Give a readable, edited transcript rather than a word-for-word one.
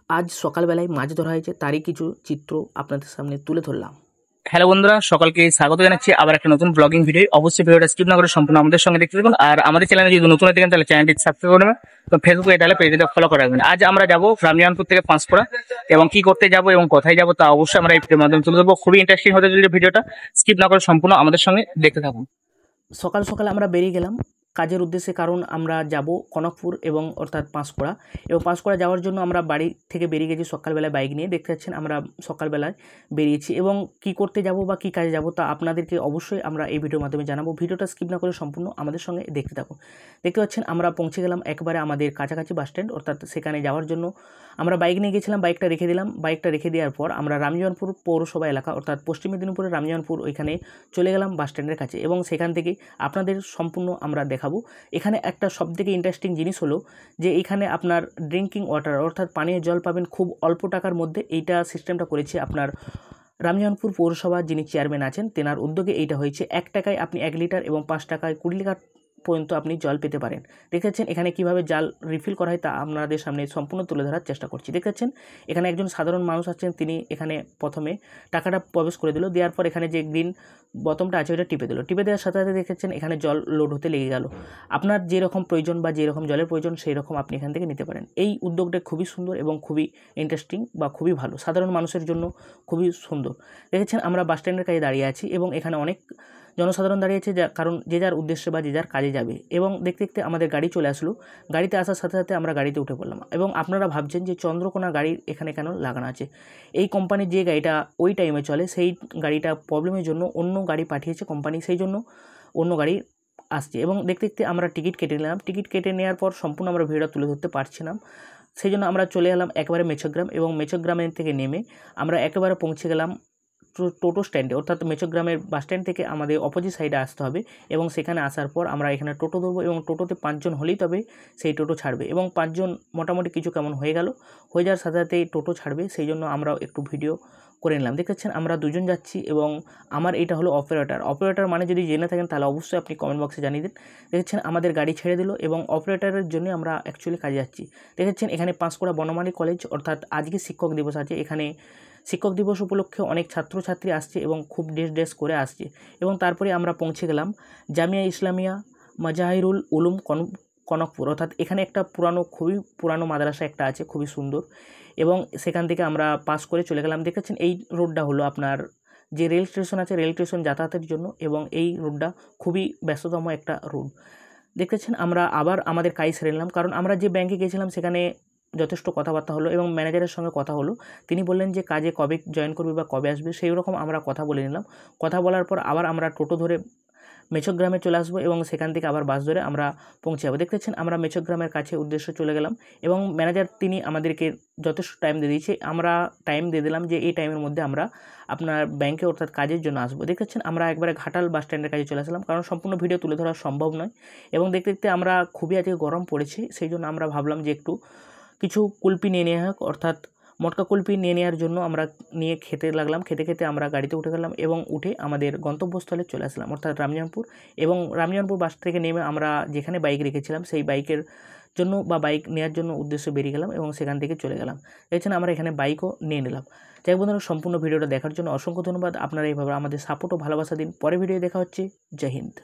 আজ সকালবেলায় মাছ ধরা হয়েছে তারই কিছু চিত্র আপনাদের সামনে তুলে ধরলাম। হ্যালো বন্ধুরা, সকলকে স্বাগত জানাচ্ছি আবার একটা নতুন ব্লগিং ভিডিও। অবশ্যই ভিডিওটা স্কিপ না করে সম্পূর্ণ আমাদের সঙ্গে দেখতে থাকুন। আর আমাদের চ্যানেলে যদি নতুন হয়ে থাকেন তাহলে চ্যানেলটি সাবস্ক্রাইব করে নেবেন। তো ফেসবুকে এটা পেজটা ফলো করে রাখবেন। আজ আমরা যাবো রামজীবনপুর থেকে পাঁশকুড়া, এবং কি করতে যাবো এবং কোথায় যাবো তা অবশ্যই আমরা এই ভিডিওর মাধ্যমে তুলে ধরবো। খুবই ইন্টারেস্টিং হতে চলেছে ভিডিওটা, স্কিপ না করে সম্পূর্ণ আমাদের সঙ্গে দেখতে থাকুন। সকাল সকাল আমরা বেরিয়ে গেলাম কাজের উদ্দেশ্যে, কারণ আমরা যাব কনকপুর এবং অর্থাৎ পাঁশকুড়া। এবং পাঁশকুড়া যাওয়ার জন্য আমরা বাড়ি থেকে বেরিয়ে গেছি সকালবেলায় বাইক নিয়ে। দেখতে পাচ্ছেন আমরা সকালবেলায় বেরিয়েছি, এবং কি করতে যাব বা কী কাজে যাব তা আপনাদেরকে অবশ্যই আমরা এই ভিডিওর মাধ্যমে জানাবো। ভিডিওটা স্কিপ না করে সম্পূর্ণ আমাদের সঙ্গে দেখতে থাকুন। দেখতে পাচ্ছেন আমরা পৌঁছে গেলাম একবারে আমাদের কাছাকাছি বাস স্ট্যান্ড, অর্থাৎ সেখানে যাওয়ার জন্য আমরা বাইক নিয়ে গেছিলাম। বাইকটা রেখে দিলাম। বাইকটা রেখে দেওয়ার পর আমরা রামজীবনপুর পৌরসভা এলাকা, অর্থাৎ পশ্চিম মেদিনীপুরের রামজীবনপুর, ওইখানে চলে গেলাম বাস স্ট্যান্ডের কাছে। এবং সেখান থেকে আপনাদের সম্পূর্ণ আমরা দেখাবো। এখানে একটা সবথেকে ইন্টারেস্টিং জিনিস হলো যে এখানে আপনার ড্রিঙ্কিং ওয়াটার অর্থাৎ পানীয় জল পাবেন খুব অল্প টাকার মধ্যে। এইটা সিস্টেমটা করেছে আপনার রামজীবনপুর পৌরসভার যিনি চেয়ারম্যান আছেন, তেনার উদ্যোগে এইটা হয়েছে। 1 টাকায় আপনি 1 লিটার এবং 5 টাকায় 20 লিটার পর্যন্ত আপনি জল পেতে পারেন। দেখতে এখানে কিভাবে জাল রিফিল করা হয় তা আপনাদের সামনে সম্পূর্ণ তুলে ধরার চেষ্টা করছি। দেখতে পাচ্ছেন এখানে একজন সাধারণ মানুষ আছেন, তিনি এখানে প্রথমে টাকাটা প্রবেশ করে দিল। দেওয়ার পর এখানে যে গ্রিন বোতামটা আছে ওটা টিপে দিল। টিপে দেওয়ার সাথে সাথে দেখেছেন এখানে জল লোড হতে লেগে গেল। আপনার যেরকম প্রয়োজন বা যেরকম জলের প্রয়োজন সেই রকম আপনি এখান থেকে নিতে পারেন। এই উদ্যোগটা খুবই সুন্দর এবং খুবই ইন্টারেস্টিং বা খুবই ভালো, সাধারণ মানুষের জন্য খুবই সুন্দর। দেখেছেন আমরা বাস স্ট্যান্ডের কাছে দাঁড়িয়ে আছি এবং এখানে অনেক জনসাধারণ দাঁড়িয়েছে, কারণ যে যার উদ্দেশ্যে বা যে যার কাজে যাবে। এবং দেখতে দেখতে আমাদের গাড়ি চলে আসলো। গাড়িতে আসার সাথে সাথে আমরা গাড়িতে উঠে পড়লাম। এবং আপনারা ভাবছেন যে চন্দ্রকোনা গাড়ি এখানে কেন লাগানো আছে। এই কোম্পানির যে গাড়িটা ওই টাইমে চলে, সেই গাড়িটা প্রবলেমের জন্য অন্য গাড়ি পাঠিয়েছে কোম্পানি, সেই জন্য অন্য গাড়ি আসছে। এবং দেখতে দেখতে আমরা টিকিট কেটে নিলাম। টিকিট কেটে নেওয়ার পর সম্পূর্ণ আমরা ভিডিওটা তুলে ধরতে পারছিলাম, সেই জন্য আমরা চলে এলাম একেবারে মেছোগ্রাম। এবং মেছোগ্রামের থেকে নেমে আমরা একেবারে পৌঁছে গেলাম টোটো স্ট্যান্ডে, অর্থাৎ মেছোগ্রামের বাস স্ট্যান্ড থেকে আমাদের অপোজিট সাইডে আসতে হবে। এবং সেখানে আসার পর আমরা এখানে টোটো ধরবো, এবং টোটোতে 5 জন হলেই তবে সেই টোটো ছাড়বে। এবং 5 জন মোটামুটি কিছু কেমন হয়ে গেল, হয়ে যাওয়ার সাথে সাথেই টোটো ছাড়বে, সেই জন্য আমরাও একটু ভিডিও করে নিলাম। দেখতে আমরা 2 জন যাচ্ছি, এবং আমার এটা হলো অপারেটর। অপারেটর মানে যদি জেনে থাকেন তাহলে অবশ্যই আপনি কমেন্ট বক্সে জানিয়ে দিন। দেখছেন আমাদের গাড়ি ছেড়ে দিল, এবং অপারেটরের জন্য আমরা অ্যাকচুয়ালি কাজে যাচ্ছি। দেখছেন এখানে পাঁশকুড়া বনমালী কলেজ, অর্থাৎ আজকে শিক্ষক দিবস আছে। এখানে শিক্ষক দিবস উপলক্ষে অনেক ছাত্রছাত্রী আসছে এবং খুব ড্রেস করে আসছে। এবং তারপরে আমরা পৌঁছে গেলাম জামিয়া ইসলামিয়া মাজাহিরুল উলুম কনকপুর, অর্থাৎ এখানে একটা খুবই পুরানো মাদ্রাসা একটা আছে, খুবই সুন্দর। এবং সেখান থেকে আমরা পাস করে চলে গেলাম। দেখেছেন এই রোডটা হলো আপনার যে রেল স্টেশন আছে, রেল স্টেশন যাতায়াতের জন্য। এবং এই রোডটা খুবই ব্যস্ততম একটা রোড। দেখতেছেন আমরা আবার আমাদের কাজ সেরে নিলাম, কারণ আমরা যে ব্যাংকে গেছিলাম সেখানে যথেষ্ট কথাবার্তা হলো এবং ম্যানেজারের সঙ্গে কথা হলো। তিনি বললেন যে কাজে কবে জয়েন করবে বা কবে আসবে, সেই রকম আমরা কথা বলে নিলাম। কথা বলার পর আবার আমরা টোটো ধরে মেছোগ্রামে চলে আসবো, এবং সেখান থেকে আবার বাস ধরে আমরা পৌঁছে যাবো। দেখতেছেন আমরা মেছোগ্রামের কাছে উদ্দেশ্যে চলে গেলাম, এবং ম্যানেজার তিনি আমাদেরকে যথেষ্ট টাইম দিয়ে দিয়েছে। আমরা টাইম দিয়ে দিলাম যে এই টাইমের মধ্যে আমরা আপনার ব্যাংকে অর্থাৎ কাজের জন্য আসবো। দেখতেছেন আমরা একবারে ঘাটাল বাস স্ট্যান্ডের কাছে চলে আসলাম, কারণ সম্পূর্ণ ভিডিও তুলে ধরা সম্ভব নয়। এবং দেখতে দেখতে আমরা খুবই আজকে গরম পড়েছে, সেই জন্য আমরা ভাবলাম যে একটু কিছু কুলপি নিয়ে নেওয়া হোক, অর্থাৎ মটকা কুলপি নিয়ে নেওয়ার জন্য আমরা নিয়ে খেতে লাগলাম। খেতে খেতে আমরা গাড়িতে উঠে গেলাম, এবং উঠে আমাদের গন্তব্যস্থলে চলে আসলাম, অর্থাৎ রামজীবনপুর। এবং রামজীবনপুর বাস থেকে নেমে আমরা যেখানে বাইক রেখেছিলাম সেই বাইকের জন্য বা বাইক নেওয়ার জন্য উদ্দেশ্যে বেরিয়ে গেলাম, এবং সেখান থেকে চলে গেলাম। দেখছেন আমরা এখানে বাইকও নিয়ে নিলাম। যাই বন্ধুরা, সম্পূর্ণ ভিডিওটা দেখার জন্য অসংখ্য ধন্যবাদ। আপনারা এইভাবে আমাদের সাপোর্ট ও ভালোবাসা দিন। পরে ভিডিও দেখা হচ্ছে। জয় হিন্দ।